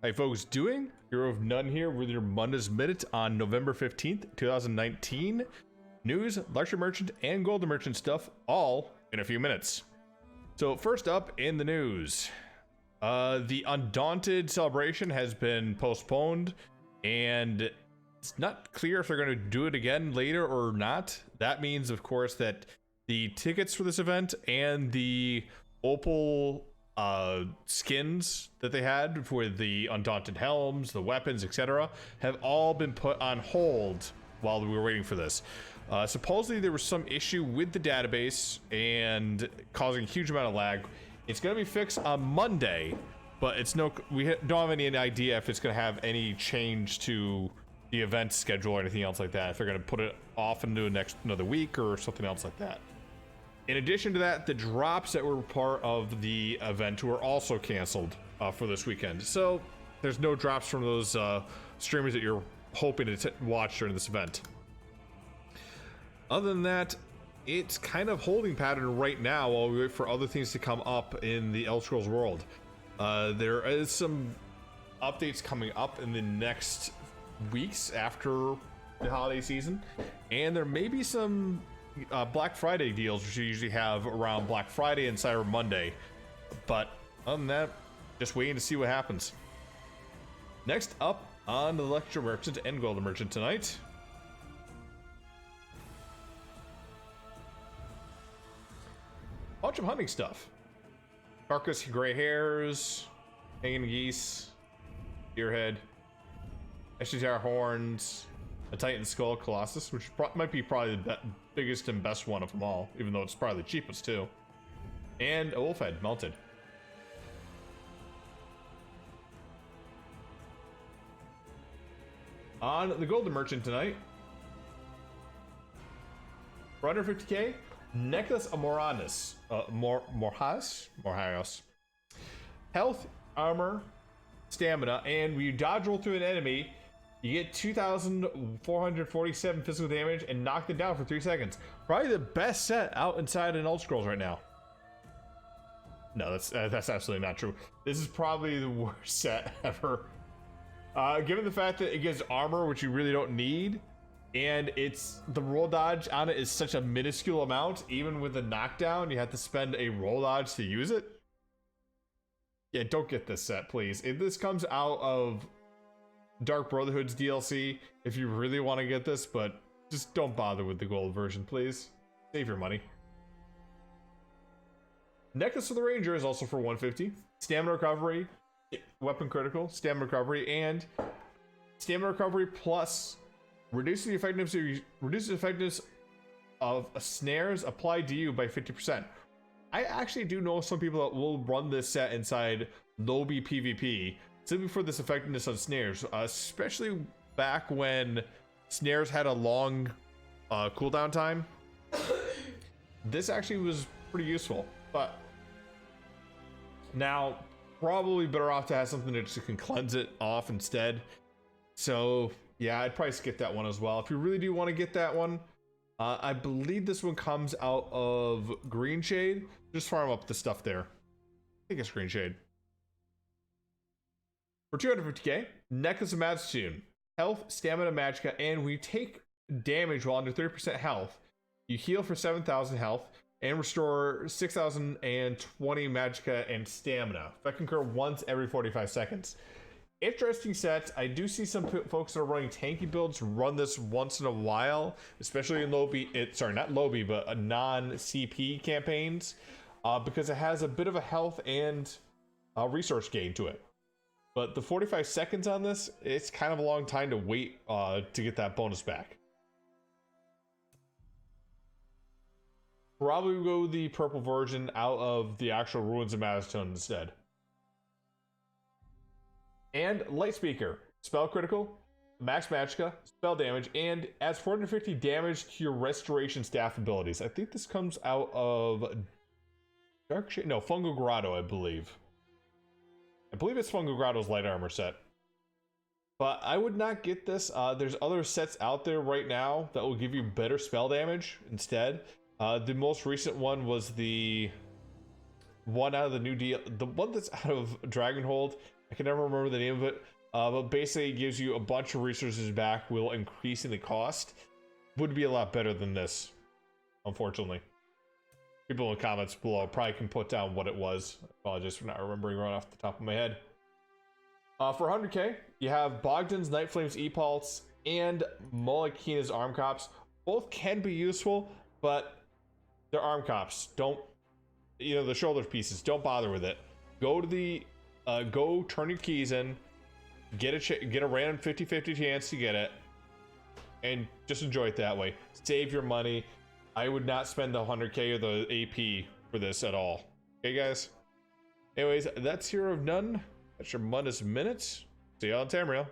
Hey folks, doing Hero of None here with your Mundus Minute on November 15th, 2019. News, Luxury Merchant, and Golden Merchant stuff, all in a few minutes. So first up in the news, the Undaunted celebration has been postponed, and it's not clear if they're going to do it again later or not. That means, of course, that the tickets for this event and the Opal skins that they had for the Undaunted helms, the weapons, etc., have all been put on hold while we were waiting for this. Supposedly there was some issue with the database and causing a huge amount of lag. It's going to be fixed on Monday, but we don't have any idea if it's going to have any change to the event schedule or anything else like that. If they're going to put it off into another week or something else like that. In addition to that, the drops that were part of the event were also canceled for this weekend. So there's no drops from those streamers that you're hoping to watch during this event. Other than that, it's kind of holding pattern right now while we wait for other things to come up in the Elder Scrolls world. There is some updates coming up in the next weeks after the holiday season, and there may be some Black Friday deals, which you usually have around Black Friday and Cyber Monday. But other than that, just waiting to see what happens. Next up on the Luxury Merchant and Golden Merchant tonight, bunch of hunting stuff. Carcass gray hairs, hanging geese, deerhead, Eshitar horns, a Titan skull colossus, which might be probably the biggest and best one of them all, even though it's probably the cheapest too, and a wolf head melted. On the Golden Merchant tonight, for under 50k, Necklace of Moranus, Morhas, health, armor, stamina, and when you dodge roll through an enemy, you get 2,447 physical damage and knock them down for 3 seconds. Probably the best set out inside an Elder Scrolls right now. No, that's absolutely not true. This is probably the worst set ever. Given the fact that it gives armor, which you really don't need, and the roll dodge on it is such a minuscule amount, even with the knockdown, you have to spend a roll dodge to use it. Yeah, don't get this set, please. If this comes out of Dark Brotherhood's DLC, if you really want to get this, but just don't bother with the gold version, please. Save your money. Necklace of the Ranger is also for 150. Stamina recovery, weapon critical, stamina recovery, and stamina recovery plus reduces the effectiveness of snares applied to you by 50%. I actually do know some people that will run this set inside lobby PvP simply for this effectiveness on snares, especially back when snares had a long cooldown time. This actually was pretty useful, but now probably better off to have something that just can cleanse it off instead. So yeah, I'd probably skip that one as well. If you really do want to get that one, I believe this one comes out of Green Shade. Just farm up the stuff there. I think it's Green Shade. For 250k, Necklace of Magician, health, stamina, magicka, and when you take damage while under 30% health, you heal for 7,000 health and restore 6,020 magicka and stamina. That can occur once every 45 seconds. Interesting set. I do see some folks that are running tanky builds run this once in a while, especially in not Lobby, but non-CP campaigns, because it has a bit of a health and resource gain to it. But the 45 seconds on this, it's kind of a long time to wait to get that bonus back. Probably go the purple version out of the actual Ruins of Mazatone instead. And Light Speaker, spell critical, max magicka, spell damage, and adds 450 damage to your restoration staff abilities. I think this comes out of Dark Shade, no, Fungal Grotto, I believe. I believe it's Fungal Grotto's light armor set. But I would not get this. There's other sets out there right now that will give you better spell damage instead. The most recent one was the one out of the new deal, the one that's out of Dragonhold. I can never remember the name of it, but basically it gives you a bunch of resources back while increasing the cost. Would be a lot better than this, unfortunately. People in the comments below probably can put down what it was. I apologize for not remembering right off the top of my head. For 100k, you have Bogdan's Night Flames E-Pulse and Molokina's Arm Cops. Both can be useful, but they're Arm Cops. Don't, the shoulder pieces, don't bother with it. Go to the, go turn your keys in, get a random 50-50 chance to get it, and just enjoy it that way. Save your money. I would not spend the 100k or the AP for this at all. Okay, guys? Anyways, that's Hero of None. That's your Mundus Minute. See you on Tamriel.